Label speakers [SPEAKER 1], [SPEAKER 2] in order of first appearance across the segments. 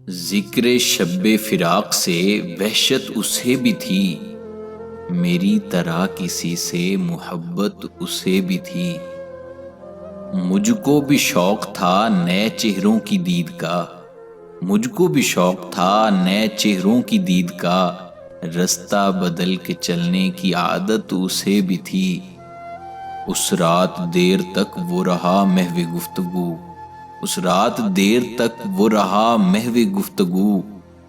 [SPEAKER 1] ذکر شب فراق سے وحشت اسے بھی تھی، میری طرح کسی سے محبت اسے بھی تھی۔ مجھ کو بھی شوق تھا نئے چہروں کی دید کا، مجھ کو بھی شوق تھا نئے چہروں کی دید کا، رستہ بدل کے چلنے کی عادت اسے بھی تھی۔ اس رات دیر تک وہ رہا محو گفتگو، اس رات دیر تک وہ رہا محو گفتگو،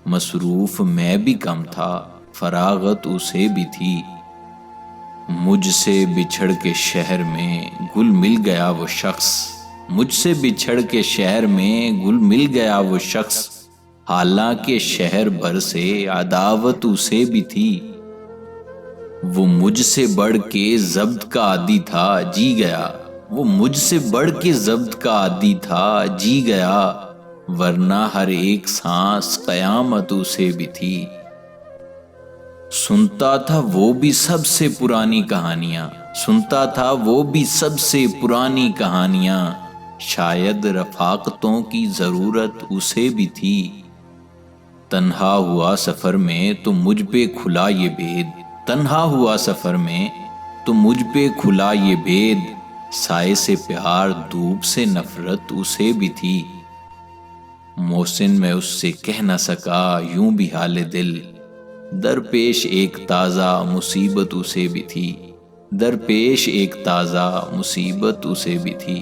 [SPEAKER 1] مصروف میں بھی کم تھا فراغت اسے بھی تھی۔ مجھ سے بچھڑ کے شہر میں گل مل گیا وہ شخص، مجھ سے بچھڑ کے شہر میں گل مل گیا وہ شخص، حالانکہ شہر بھر سے عداوت اسے بھی تھی۔ وہ مجھ سے بڑھ کے ضبط کا عادی تھا جی گیا، وہ مجھ سے بڑھ کے ضبط کا عادی تھا جی گیا، ورنہ ہر ایک سانس قیامت اسے بھی تھی۔ سنتا تھا وہ بھی سب سے پرانی کہانیاں، سنتا تھا وہ بھی سب سے پرانی کہانیاں، شاید رفاقتوں کی ضرورت اسے بھی تھی۔ تنہا ہوا سفر میں تو مجھ پہ کھلا یہ بھید، تنہا ہوا سفر میں تو مجھ پہ کھلا یہ بھید، سائے سے پیار دھوپ سے نفرت اسے بھی تھی۔ محسن میں اس سے کہہ نہ سکا یوں بھی حال دل، درپیش ایک تازہ مصیبت اسے بھی تھی، درپیش ایک تازہ مصیبت اسے بھی تھی۔